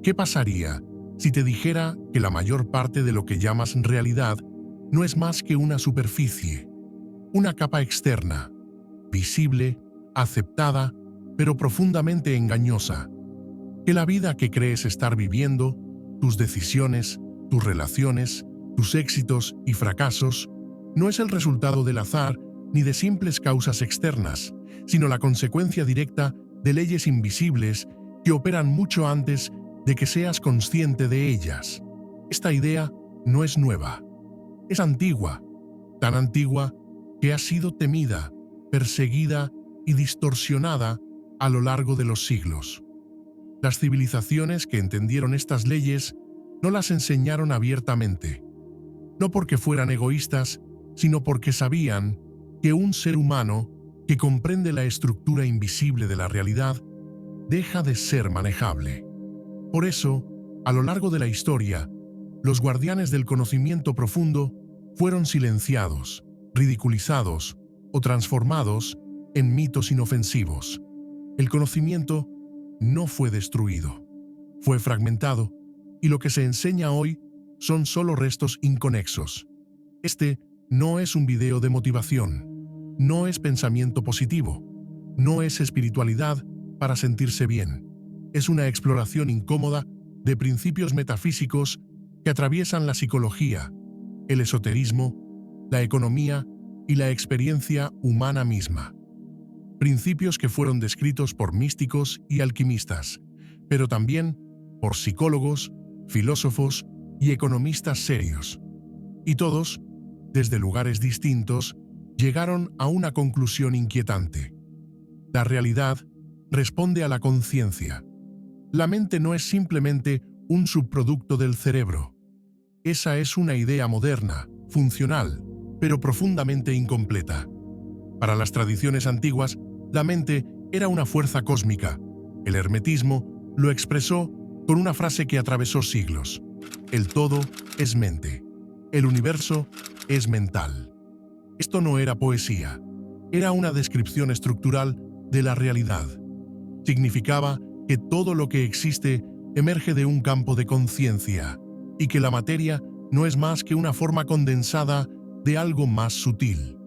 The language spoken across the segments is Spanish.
¿Qué pasaría si te dijera que la mayor parte de lo que llamas realidad no es más que una superficie, una capa externa, visible, aceptada, pero profundamente engañosa? Que la vida que crees estar viviendo, tus decisiones, tus relaciones, tus éxitos y fracasos, no es el resultado del azar ni de simples causas externas, sino la consecuencia directa de leyes invisibles que operan mucho antes de que seas consciente de ellas. Esta idea no es nueva, es antigua, tan antigua que ha sido temida, perseguida y distorsionada a lo largo de los siglos. Las civilizaciones que entendieron estas leyes no las enseñaron abiertamente, no porque fueran egoístas, sino porque sabían que un ser humano que comprende la estructura invisible de la realidad deja de ser manejable. Por eso, a lo largo de la historia, los guardianes del conocimiento profundo fueron silenciados, ridiculizados o transformados en mitos inofensivos. El conocimiento no fue destruido, fue fragmentado, y lo que se enseña hoy son solo restos inconexos. Este no es un video de motivación, no es pensamiento positivo, no es espiritualidad para sentirse bien. Es una exploración incómoda de principios metafísicos que atraviesan la psicología, el esoterismo, la economía y la experiencia humana misma. Principios que fueron descritos por místicos y alquimistas, pero también por psicólogos, filósofos y economistas serios. Y todos, desde lugares distintos, llegaron a una conclusión inquietante. La realidad responde a la conciencia. La mente no es simplemente un subproducto del cerebro. Esa es una idea moderna, funcional, pero profundamente incompleta. Para las tradiciones antiguas, la mente era una fuerza cósmica. El hermetismo lo expresó con una frase que atravesó siglos. El todo es mente. El universo es mental. Esto no era poesía, era una descripción estructural de la realidad. Significaba que todo lo que existe emerge de un campo de conciencia y que la materia no es más que una forma condensada de algo más sutil.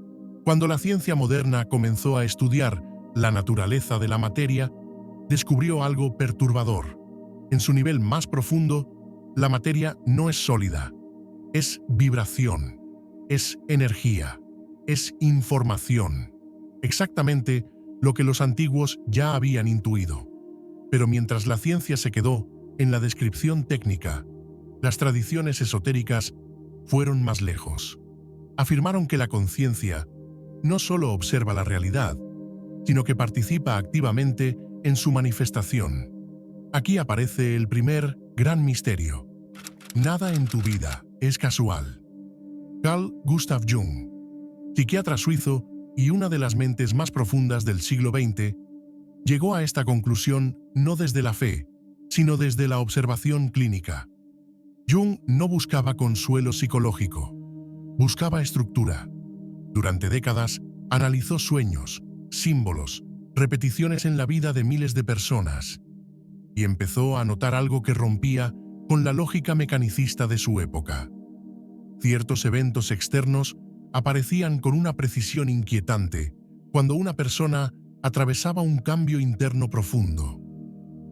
Cuando la ciencia moderna comenzó a estudiar la naturaleza de la materia, descubrió algo perturbador. En su nivel más profundo, la materia no es sólida, es vibración, es energía, es información. Exactamente lo que los antiguos ya habían intuido. Pero mientras la ciencia se quedó en la descripción técnica, las tradiciones esotéricas fueron más lejos. Afirmaron que la conciencia no solo observa la realidad, sino que participa activamente en su manifestación. Aquí aparece el primer gran misterio. Nada en tu vida es casual. Carl Gustav Jung, psiquiatra suizo y una de las mentes más profundas del siglo XX, llegó a esta conclusión no desde la fe, sino desde la observación clínica. Jung no buscaba consuelo psicológico, buscaba estructura. Durante décadas, analizó sueños, símbolos, repeticiones en la vida de miles de personas, y empezó a notar algo que rompía con la lógica mecanicista de su época. Ciertos eventos externos aparecían con una precisión inquietante cuando una persona atravesaba un cambio interno profundo.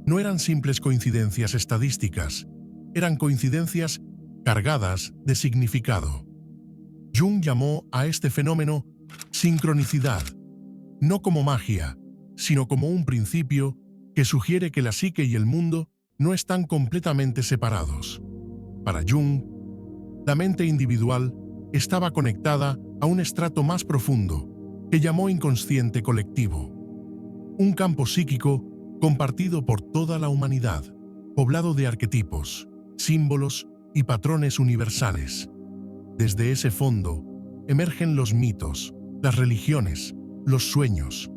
No eran simples coincidencias estadísticas, eran coincidencias cargadas de significado. Jung llamó a este fenómeno sincronicidad, no como magia, sino como un principio que sugiere que la psique y el mundo no están completamente separados. Para Jung, la mente individual estaba conectada a un estrato más profundo, que llamó inconsciente colectivo. Un campo psíquico compartido por toda la humanidad, poblado de arquetipos, símbolos y patrones universales. Desde ese fondo emergen los mitos, las religiones, los sueños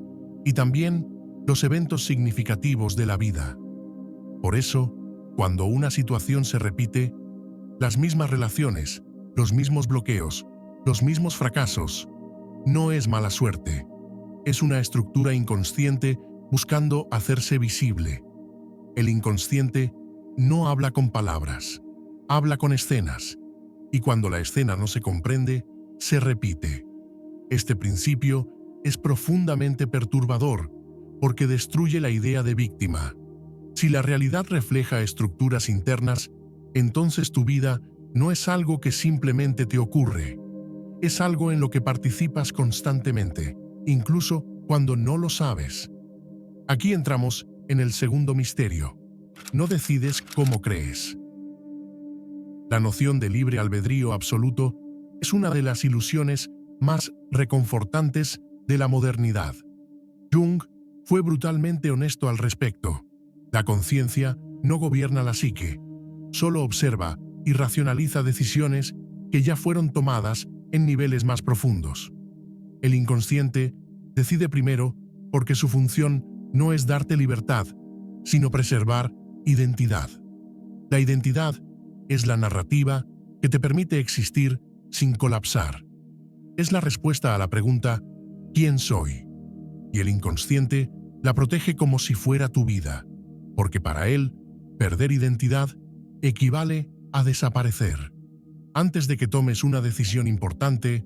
y también los eventos significativos de la vida. Por eso, cuando una situación se repite, las mismas relaciones, los mismos bloqueos, los mismos fracasos, no es mala suerte. Es una estructura inconsciente buscando hacerse visible. El inconsciente no habla con palabras, habla con escenas, y cuando la escena no se comprende, se repite. Este principio es profundamente perturbador porque destruye la idea de víctima. Si la realidad refleja estructuras internas, entonces tu vida no es algo que simplemente te ocurre. Es algo en lo que participas constantemente, incluso cuando no lo sabes. Aquí entramos en el segundo misterio. No decides cómo crees. La noción de libre albedrío absoluto es una de las ilusiones más reconfortantes de la modernidad. Jung fue brutalmente honesto al respecto. La conciencia no gobierna la psique, solo observa y racionaliza decisiones que ya fueron tomadas en niveles más profundos. El inconsciente decide primero porque su función no es darte libertad, sino preservar identidad. La identidad es la narrativa que te permite existir sin colapsar. Es la respuesta a la pregunta ¿quién soy? Y el inconsciente la protege como si fuera tu vida, porque para él, perder identidad equivale a desaparecer. Antes de que tomes una decisión importante,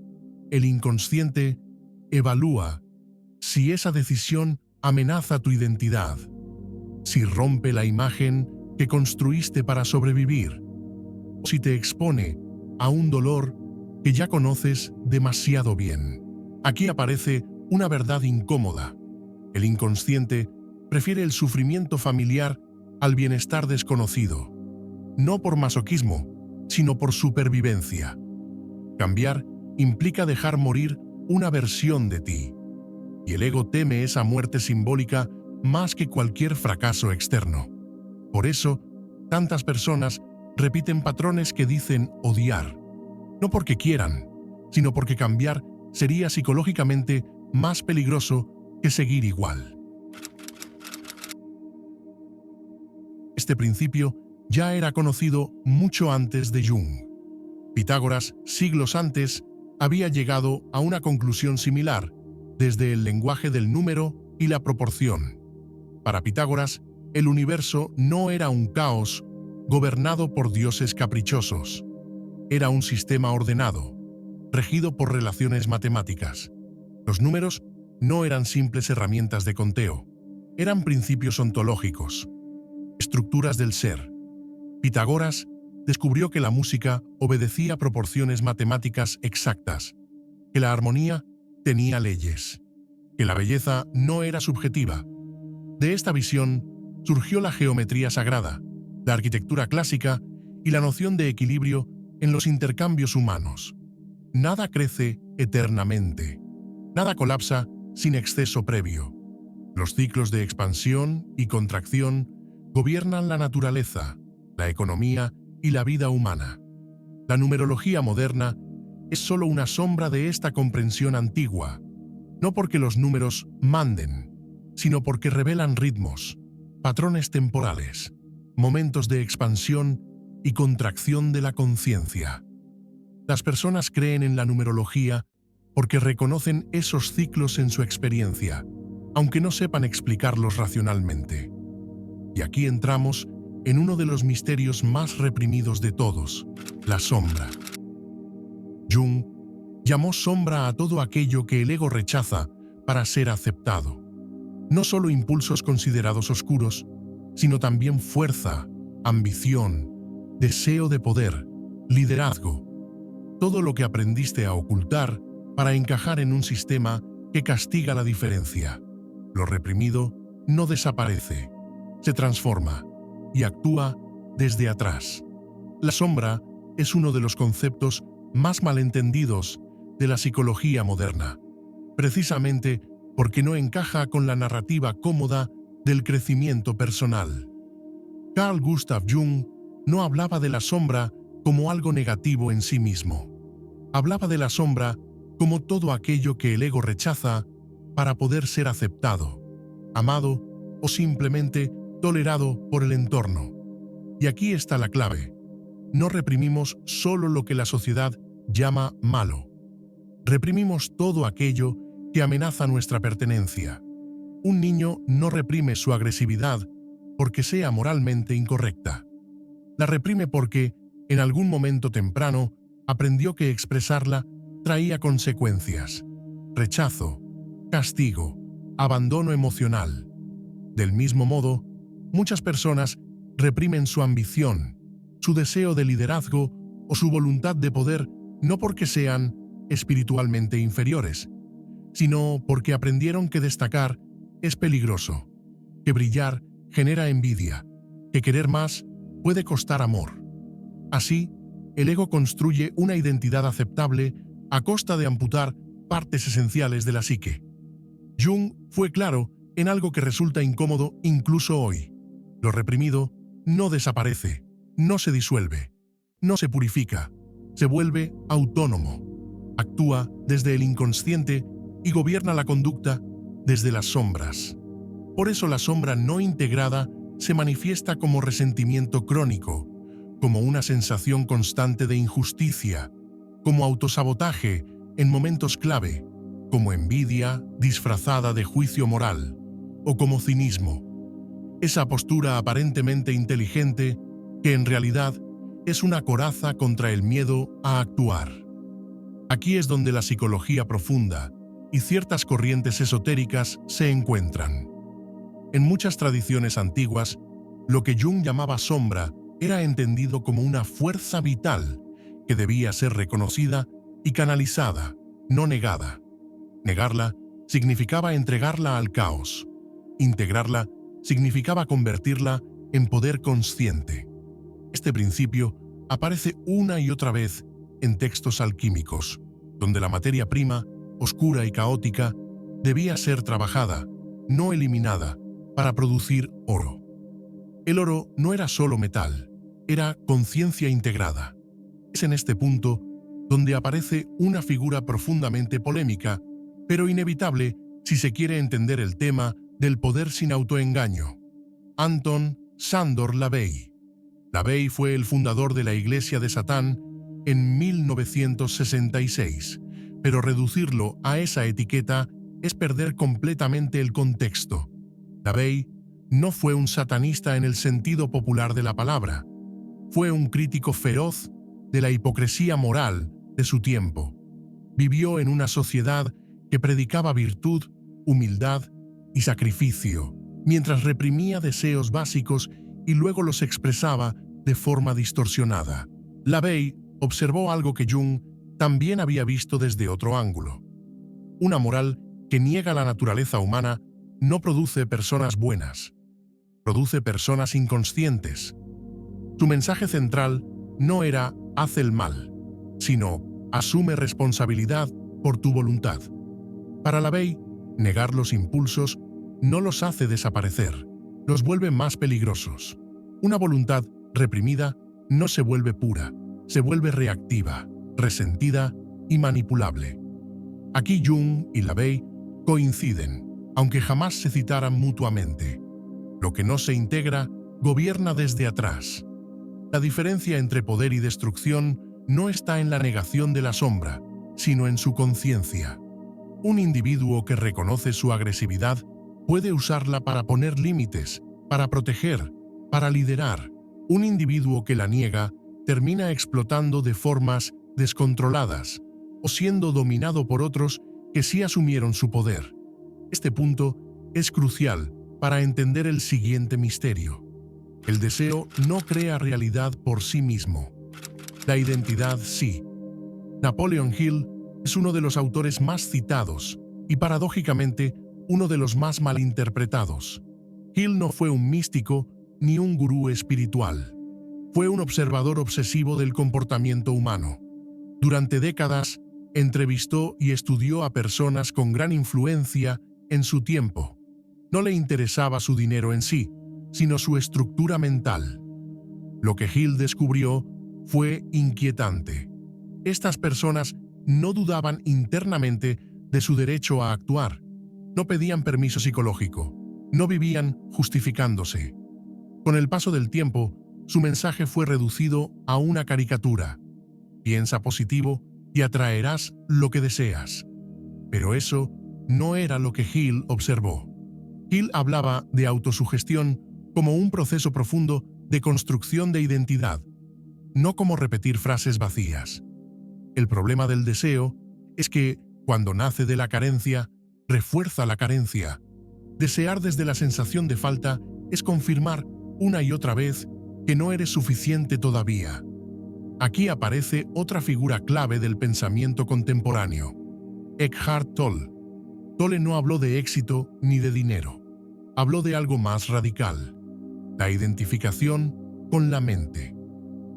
el inconsciente evalúa si esa decisión amenaza tu identidad, si rompe la imagen que construiste para sobrevivir, o si te expone a un dolor que ya conoces demasiado bien. Aquí aparece una verdad incómoda. El inconsciente prefiere el sufrimiento familiar al bienestar desconocido, no por masoquismo, sino por supervivencia. Cambiar implica dejar morir una versión de ti, y el ego teme esa muerte simbólica más que cualquier fracaso externo. Por eso, tantas personas repiten patrones que dicen odiar, no porque quieran, sino porque cambiar sería psicológicamente más peligroso que seguir igual. Este principio ya era conocido mucho antes de Jung. Pitágoras, siglos antes, había llegado a una conclusión similar desde el lenguaje del número y la proporción. Para Pitágoras, el universo no era un caos gobernado por dioses caprichosos. Era un sistema ordenado, regido por relaciones matemáticas. Los números no eran simples herramientas de conteo, eran principios ontológicos, estructuras del ser. Pitágoras descubrió que la música obedecía proporciones matemáticas exactas, que la armonía tenía leyes, que la belleza no era subjetiva. De esta visión surgió la geometría sagrada, la arquitectura clásica y la noción de equilibrio en los intercambios humanos. Nada crece eternamente, nada colapsa sin exceso previo. Los ciclos de expansión y contracción gobiernan la naturaleza, la economía y la vida humana. La numerología moderna es solo una sombra de esta comprensión antigua, no porque los números manden, sino porque revelan ritmos, patrones temporales, momentos de expansión y contracción de la conciencia. Las personas creen en la numerología porque reconocen esos ciclos en su experiencia, aunque no sepan explicarlos racionalmente. Y aquí entramos en uno de los misterios más reprimidos de todos, la sombra. Jung llamó sombra a todo aquello que el ego rechaza para ser aceptado. No solo impulsos considerados oscuros, sino también fuerza, ambición, deseo de poder, liderazgo. Todo lo que aprendiste a ocultar para encajar en un sistema que castiga la diferencia. Lo reprimido no desaparece, se transforma y actúa desde atrás. La sombra es uno de los conceptos más malentendidos de la psicología moderna, precisamente porque no encaja con la narrativa cómoda del crecimiento personal. Carl Gustav Jung no hablaba de la sombra como algo negativo en sí mismo. Hablaba de la sombra como todo aquello que el ego rechaza para poder ser aceptado, amado o simplemente tolerado por el entorno. Y aquí está la clave. No reprimimos solo lo que la sociedad llama malo. Reprimimos todo aquello que amenaza nuestra pertenencia. Un niño no reprime su agresividad porque sea moralmente incorrecta. La reprime porque, en algún momento temprano, aprendió que expresarla traía consecuencias: rechazo, castigo, abandono emocional. Del mismo modo, muchas personas reprimen su ambición, su deseo de liderazgo o su voluntad de poder, no porque sean espiritualmente inferiores, sino porque aprendieron que destacar es peligroso, que brillar genera envidia, que querer más puede costar amor. Así, el ego construye una identidad aceptable a costa de amputar partes esenciales de la psique. Jung fue claro en algo que resulta incómodo incluso hoy: lo reprimido no desaparece, no se disuelve, no se purifica, se vuelve autónomo. Actúa desde el inconsciente y gobierna la conducta desde las sombras. Por eso la sombra no integrada se manifiesta como resentimiento crónico, como una sensación constante de injusticia, como autosabotaje en momentos clave, como envidia disfrazada de juicio moral, o como cinismo. Esa postura aparentemente inteligente, que en realidad es una coraza contra el miedo a actuar. Aquí es donde la psicología profunda y ciertas corrientes esotéricas se encuentran. En muchas tradiciones antiguas, lo que Jung llamaba sombra era entendido como una fuerza vital que debía ser reconocida y canalizada, no negada. Negarla significaba entregarla al caos. Integrarla significaba convertirla en poder consciente. Este principio aparece una y otra vez en textos alquímicos, donde la materia prima, oscura y caótica, debía ser trabajada, no eliminada, para producir oro. El oro no era solo metal, era conciencia integrada. Es en este punto donde aparece una figura profundamente polémica, pero inevitable si se quiere entender el tema del poder sin autoengaño: Anton Sándor LaVey. LaVey fue el fundador de la Iglesia de Satán en 1966, pero reducirlo a esa etiqueta es perder completamente el contexto. LaVey no fue un satanista en el sentido popular de la palabra. Fue un crítico feroz de la hipocresía moral de su tiempo. Vivió en una sociedad que predicaba virtud, humildad y sacrificio, mientras reprimía deseos básicos y luego los expresaba de forma distorsionada. LaVey observó algo que Jung también había visto desde otro ángulo. Una moral que niega la naturaleza humana no produce personas buenas, produce personas inconscientes. Su mensaje central no era «haz el mal», sino «asume responsabilidad por tu voluntad». Para LaVey, negar los impulsos no los hace desaparecer, los vuelve más peligrosos. Una voluntad reprimida no se vuelve pura, se vuelve reactiva, resentida y manipulable. Aquí Jung y LaVey coinciden, aunque jamás se citaran mutuamente. Lo que no se integra gobierna desde atrás. La diferencia entre poder y destrucción no está en la negación de la sombra, sino en su conciencia. Un individuo que reconoce su agresividad puede usarla para poner límites, para proteger, para liderar. Un individuo que la niega termina explotando de formas descontroladas o siendo dominado por otros que sí asumieron su poder. Este punto es crucial para entender el siguiente misterio. El deseo no crea realidad por sí mismo. La identidad sí. Napoleon Hill es uno de los autores más citados y, paradójicamente, uno de los más malinterpretados. Hill no fue un místico ni un gurú espiritual. Fue un observador obsesivo del comportamiento humano. Durante décadas, entrevistó y estudió a personas con gran influencia en su tiempo. No le interesaba su dinero en sí, sino su estructura mental. Lo que Hill descubrió fue inquietante. Estas personas no dudaban internamente de su derecho a actuar, no pedían permiso psicológico, no vivían justificándose. Con el paso del tiempo, su mensaje fue reducido a una caricatura: piensa positivo y atraerás lo que deseas. Pero eso no era lo que Hill observó. Hill hablaba de autosugestión como un proceso profundo de construcción de identidad, no como repetir frases vacías. El problema del deseo es que, cuando nace de la carencia, refuerza la carencia. Desear desde la sensación de falta es confirmar una y otra vez que no eres suficiente todavía. Aquí aparece otra figura clave del pensamiento contemporáneo: Eckhart Tolle. Tolle no habló de éxito ni de dinero. Habló de algo más radical: la identificación con la mente.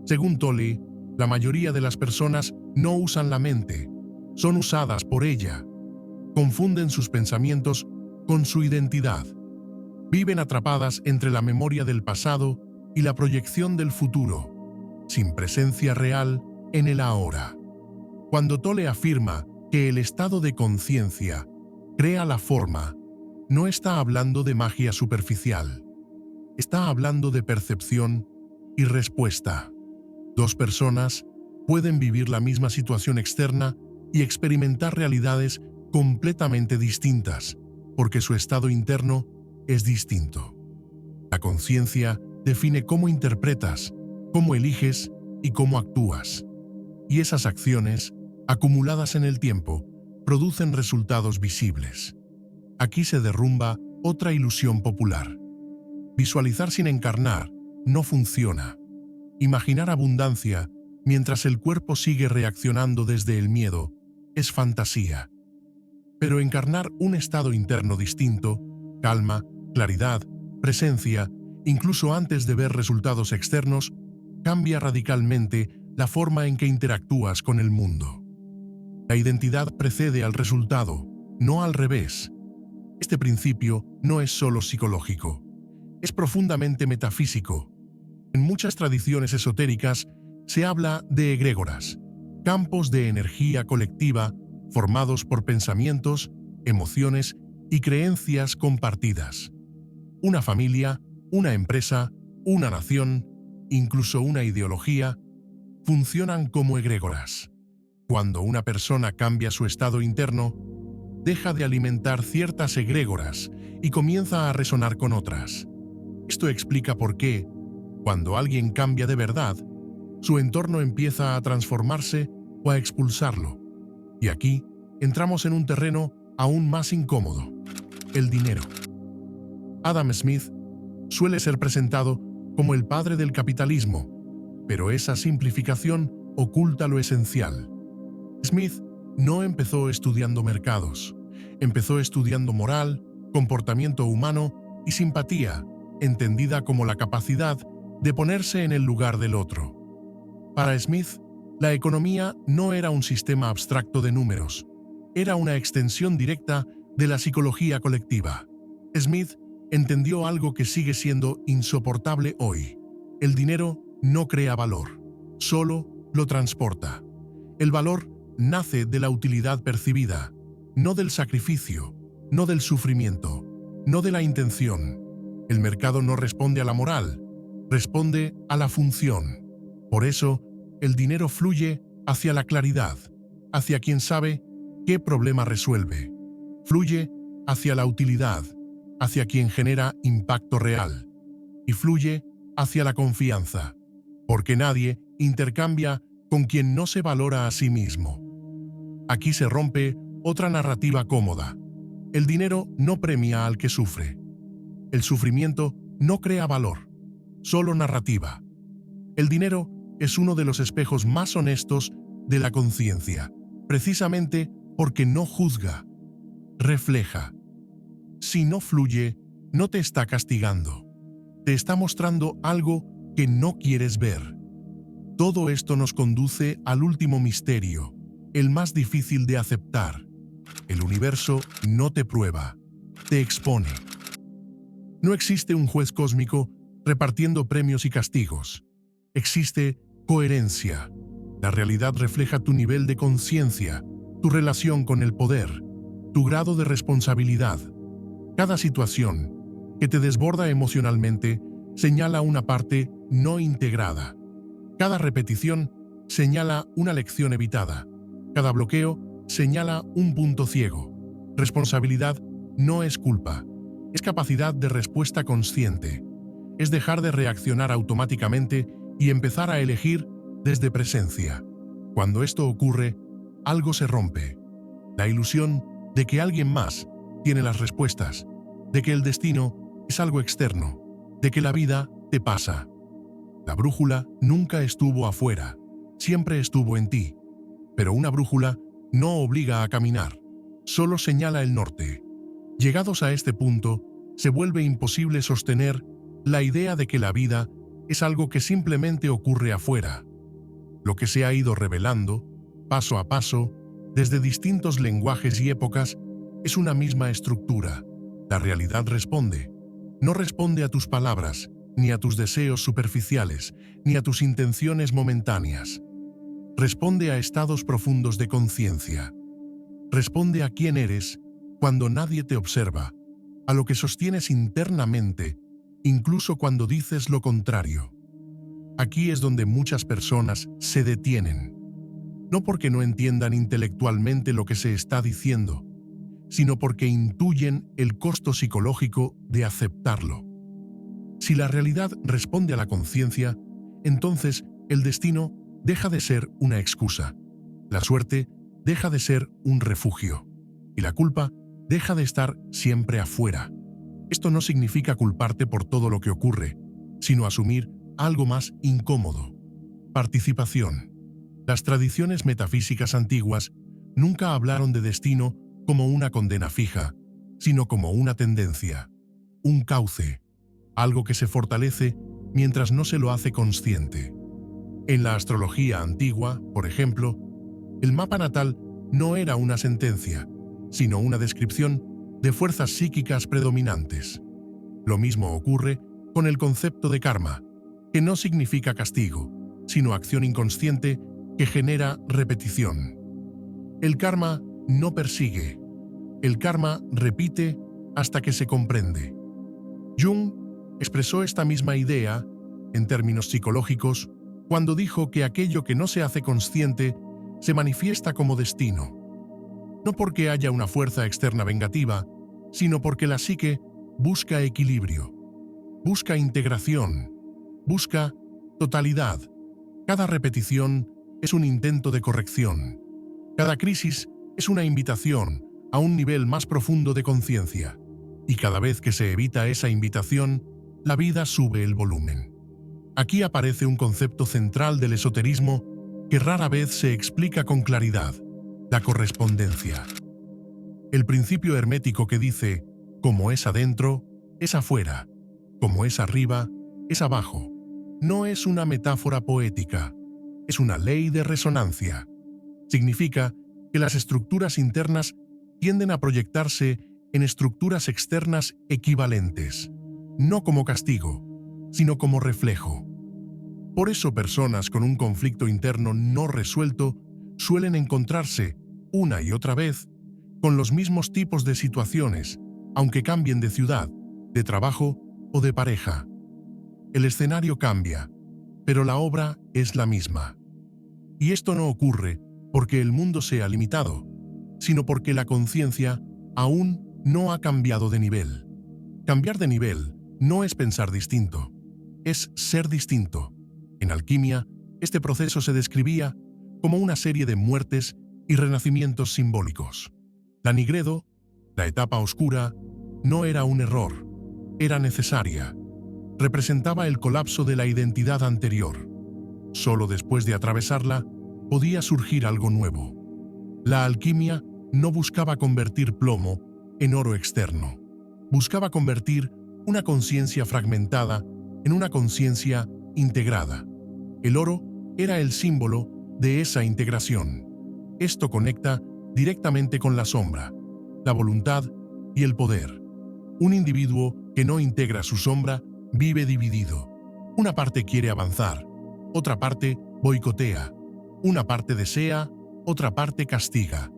Según Tolle, la mayoría de las personas no usan la mente, son usadas por ella. Confunden sus pensamientos con su identidad. Viven atrapadas entre la memoria del pasado y la proyección del futuro, sin presencia real en el ahora. Cuando Tolle afirma que el estado de conciencia crea la forma, no está hablando de magia superficial. Está hablando de percepción y respuesta. Dos personas pueden vivir la misma situación externa y experimentar realidades completamente distintas, porque su estado interno es distinto. La conciencia define cómo interpretas, cómo eliges y cómo actúas. Y esas acciones, acumuladas en el tiempo, producen resultados visibles. Aquí se derrumba otra ilusión popular. Visualizar sin encarnar no funciona. Imaginar abundancia mientras el cuerpo sigue reaccionando desde el miedo es fantasía. Pero encarnar un estado interno distinto, calma, claridad, presencia, incluso antes de ver resultados externos, cambia radicalmente la forma en que interactúas con el mundo. La identidad precede al resultado, no al revés. Este principio no es solo psicológico, es profundamente metafísico. En muchas tradiciones esotéricas se habla de egrégoras, campos de energía colectiva formados por pensamientos, emociones y creencias compartidas. Una familia, una empresa, una nación, incluso una ideología, funcionan como egrégoras. Cuando una persona cambia su estado interno, deja de alimentar ciertas egrégoras y comienza a resonar con otras. Esto explica por qué, cuando alguien cambia de verdad, su entorno empieza a transformarse o a expulsarlo. Y aquí entramos en un terreno aún más incómodo: el dinero. Adam Smith suele ser presentado como el padre del capitalismo, pero esa simplificación oculta lo esencial. Smith no empezó estudiando mercados, empezó estudiando moral, comportamiento humano y simpatía, entendida como la capacidad de ponerse en el lugar del otro. Para Smith, la economía no era un sistema abstracto de números, era una extensión directa de la psicología colectiva. Smith entendió algo que sigue siendo insoportable hoy: el dinero no crea valor, solo lo transporta. El valor nace de la utilidad percibida, no del sacrificio, no del sufrimiento, no de la intención. El mercado no responde a la moral, responde a la función. Por eso, el dinero fluye hacia la claridad, hacia quien sabe qué problema resuelve. Fluye hacia la utilidad, hacia quien genera impacto real. Y fluye hacia la confianza, porque nadie intercambia con quien no se valora a sí mismo. Aquí se rompe otra narrativa cómoda. El dinero no premia al que sufre. El sufrimiento no crea valor, solo narrativa. El dinero es uno de los espejos más honestos de la conciencia, precisamente porque no juzga, refleja. Si no fluye, no te está castigando. Te está mostrando algo que no quieres ver. Todo esto nos conduce al último misterio, el más difícil de aceptar. El universo no te prueba, te expone. No existe un juez cósmico repartiendo premios y castigos. Existe coherencia. La realidad refleja tu nivel de conciencia, tu relación con el poder, tu grado de responsabilidad. Cada situación que te desborda emocionalmente señala una parte no integrada. Cada repetición señala una lección evitada. Cada bloqueo señala un punto ciego. Responsabilidad no es culpa, es capacidad de respuesta consciente. es dejar de reaccionar automáticamente y empezar a elegir desde presencia. Cuando esto ocurre, algo se rompe. La ilusión de que alguien más tiene las respuestas, de que el destino es algo externo, de que la vida te pasa. La brújula nunca estuvo afuera, siempre estuvo en ti. Pero una brújula no obliga a caminar, solo señala el norte. Llegados a este punto, se vuelve imposible sostener la idea de que la vida es algo que simplemente ocurre afuera. Lo que se ha ido revelando, paso a paso, desde distintos lenguajes y épocas, es una misma estructura. La realidad responde. No responde a tus palabras, ni a tus deseos superficiales, ni a tus intenciones momentáneas. Responde a estados profundos de conciencia. Responde a quién eres cuando nadie te observa, a lo que sostienes internamente, incluso cuando dices lo contrario. Aquí es donde muchas personas se detienen, no porque no entiendan intelectualmente lo que se está diciendo, sino porque intuyen el costo psicológico de aceptarlo. Si la realidad responde a la conciencia, entonces el destino deja de ser una excusa, la suerte deja de ser un refugio, y la culpa deja de estar siempre afuera. Esto no significa culparte por todo lo que ocurre, sino asumir algo más incómodo: participación. Las tradiciones metafísicas antiguas nunca hablaron de destino como una condena fija, sino como una tendencia, un cauce, algo que se fortalece mientras no se lo hace consciente. En la astrología antigua, por ejemplo, el mapa natal no era una sentencia, sino una descripción de fuerzas psíquicas predominantes. Lo mismo ocurre con el concepto de karma, que no significa castigo, sino acción inconsciente que genera repetición. El karma no persigue, el karma repite hasta que se comprende. Jung expresó esta misma idea, en términos psicológicos, cuando dijo que aquello que no se hace consciente se manifiesta como destino. No porque haya una fuerza externa vengativa, sino porque la psique busca equilibrio, busca integración, busca totalidad. Cada repetición es un intento de corrección. Cada crisis es una invitación a un nivel más profundo de conciencia. Y cada vez que se evita esa invitación, la vida sube el volumen. Aquí aparece un concepto central del esoterismo que rara vez se explica con claridad: la correspondencia. El principio hermético que dice, como es adentro, es afuera, como es arriba, es abajo, no es una metáfora poética, es una ley de resonancia. Significa que las estructuras internas tienden a proyectarse en estructuras externas equivalentes, no como castigo, sino como reflejo. Por eso personas con un conflicto interno no resuelto suelen encontrarse, una y otra vez, con los mismos tipos de situaciones, aunque cambien de ciudad, de trabajo o de pareja. El escenario cambia, pero la obra es la misma. Y esto no ocurre porque el mundo sea limitado, sino porque la conciencia aún no ha cambiado de nivel. Cambiar de nivel no es pensar distinto, es ser distinto. En alquimia, este proceso se describía como una serie de muertes y renacimientos simbólicos. La Nigredo, la etapa oscura, no era un error, era necesaria. Representaba el colapso de la identidad anterior. Solo después de atravesarla, podía surgir algo nuevo. La alquimia no buscaba convertir plomo en oro externo. Buscaba convertir una conciencia fragmentada en una conciencia integrada. El oro era el símbolo de esa integración. Esto conecta directamente con la sombra, la voluntad y el poder. Un individuo que no integra su sombra vive dividido. Una parte quiere avanzar, otra parte boicotea, una parte desea, otra parte castiga.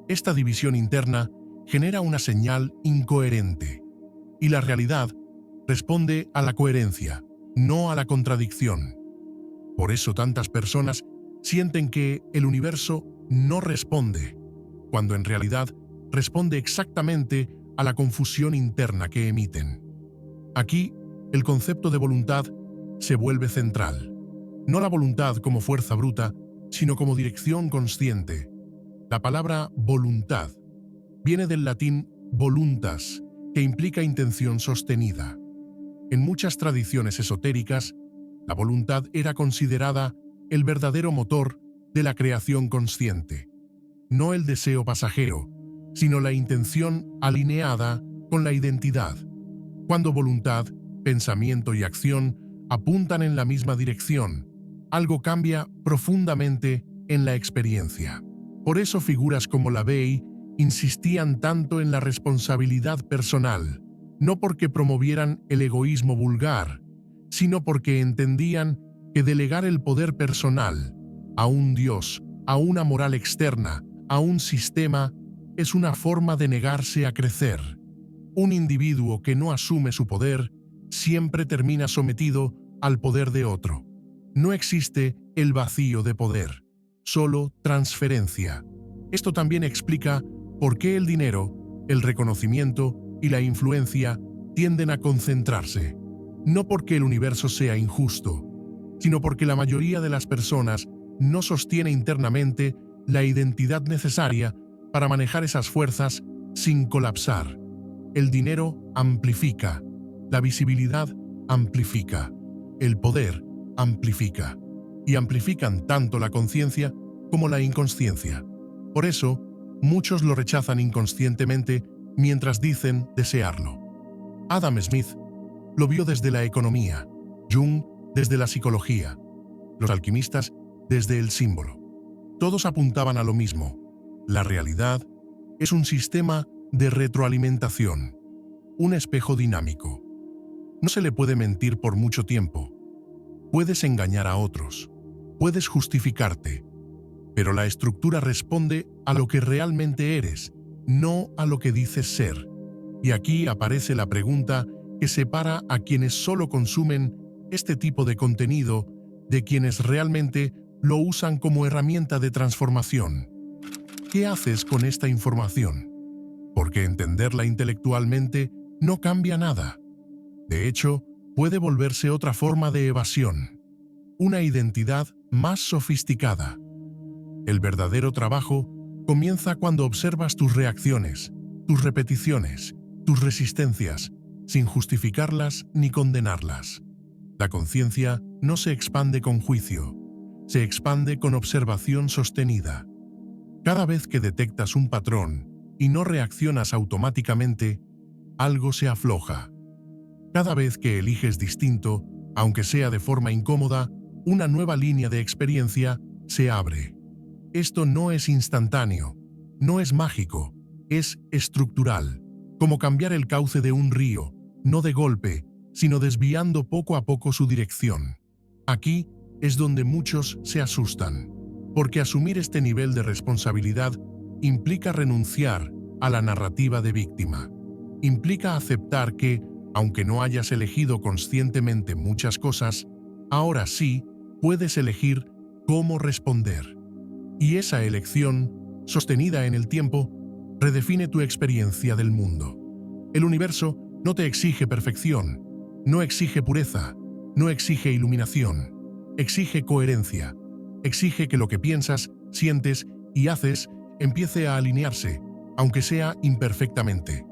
Esta división interna genera una señal incoherente, y la realidad responde a la coherencia, no a la contradicción. Por eso tantas personas sienten que el universo no responde, cuando en realidad responde exactamente a la confusión interna que emiten. Aquí el concepto de voluntad se vuelve central. No la voluntad como fuerza bruta, sino como dirección consciente. La palabra voluntad viene del latín voluntas, que implica intención sostenida. En muchas tradiciones esotéricas, la voluntad era considerada el verdadero motor de la creación consciente. No el deseo pasajero, sino la intención alineada con la identidad. Cuando voluntad, pensamiento y acción apuntan en la misma dirección, algo cambia profundamente en la experiencia. Por eso figuras como la Bei insistían tanto en la responsabilidad personal, no porque promovieran el egoísmo vulgar, sino porque entendían que delegar el poder personal a un Dios, a una moral externa, a un sistema, es una forma de negarse a crecer. Un individuo que no asume su poder siempre termina sometido al poder de otro. No existe el vacío de poder, solo transferencia. Esto también explica por qué el dinero, el reconocimiento y la influencia tienden a concentrarse. No porque el universo sea injusto, sino porque la mayoría de las personas no sostiene internamente la identidad necesaria para manejar esas fuerzas sin colapsar. El dinero amplifica, la visibilidad amplifica, el poder amplifica, y amplifican tanto la conciencia como la inconsciencia. Por eso, muchos lo rechazan inconscientemente mientras dicen desearlo. Adam Smith lo vio desde la economía, Jung desde la psicología, los alquimistas desde el símbolo. Todos apuntaban a lo mismo. La realidad es un sistema de retroalimentación, un espejo dinámico. No se le puede mentir por mucho tiempo. Puedes engañar a otros, puedes justificarte, pero la estructura responde a lo que realmente eres, no a lo que dices ser. Y aquí aparece la pregunta que separa a quienes solo consumen este tipo de contenido de quienes realmente lo usan como herramienta de transformación. ¿Qué haces con esta información? Porque entenderla intelectualmente no cambia nada. De hecho, puede volverse otra forma de evasión, una identidad más sofisticada. El verdadero trabajo comienza cuando observas tus reacciones, tus repeticiones, tus resistencias, sin justificarlas ni condenarlas. La conciencia no se expande con juicio, se expande con observación sostenida. Cada vez que detectas un patrón y no reaccionas automáticamente, algo se afloja. Cada vez que eliges distinto, aunque sea de forma incómoda, una nueva línea de experiencia se abre. Esto no es instantáneo, no es mágico, es estructural, como cambiar el cauce de un río, no de golpe, sino desviando poco a poco su dirección. Aquí es donde muchos se asustan, porque asumir este nivel de responsabilidad implica renunciar a la narrativa de víctima. Implica aceptar que, aunque no hayas elegido conscientemente muchas cosas, ahora sí puedes elegir cómo responder. Y esa elección, sostenida en el tiempo, redefine tu experiencia del mundo. El universo no te exige perfección, no exige pureza, no exige iluminación, exige coherencia, exige que lo que piensas, sientes y haces empiece a alinearse, aunque sea imperfectamente.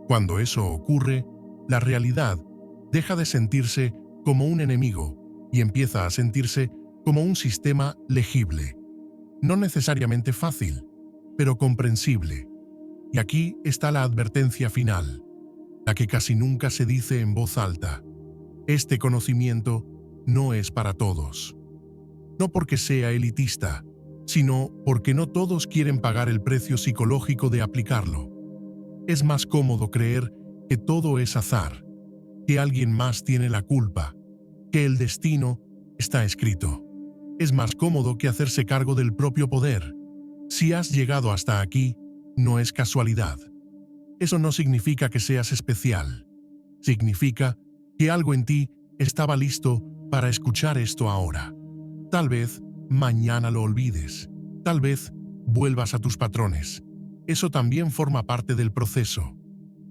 Cuando eso ocurre, la realidad deja de sentirse como un enemigo y empieza a sentirse como un sistema legible. No necesariamente fácil, pero comprensible. Y aquí está la advertencia final, la que casi nunca se dice en voz alta. Este conocimiento no es para todos. No porque sea elitista, sino porque no todos quieren pagar el precio psicológico de aplicarlo. Es más cómodo creer que todo es azar, que alguien más tiene la culpa, que el destino está escrito. Es más cómodo que hacerse cargo del propio poder. Si has llegado hasta aquí, no es casualidad. Eso no significa que seas especial. Significa que algo en ti estaba listo para escuchar esto ahora. Tal vez mañana lo olvides. Tal vez vuelvas a tus patrones. Eso también forma parte del proceso.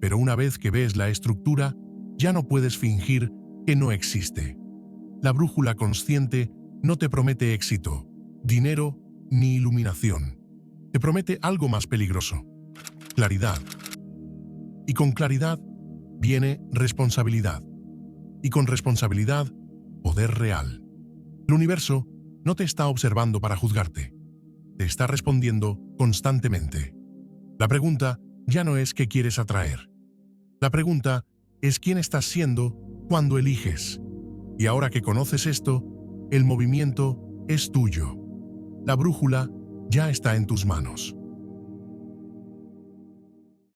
Pero una vez que ves la estructura, ya no puedes fingir que no existe. La brújula consciente no te promete éxito, dinero ni iluminación. Te promete algo más peligroso: claridad. Y con claridad viene responsabilidad. Y con responsabilidad, poder real. El universo no te está observando para juzgarte. Te está respondiendo constantemente. La pregunta ya no es qué quieres atraer. La pregunta es quién estás siendo cuando eliges. Y ahora que conoces esto, el movimiento es tuyo. La brújula ya está en tus manos.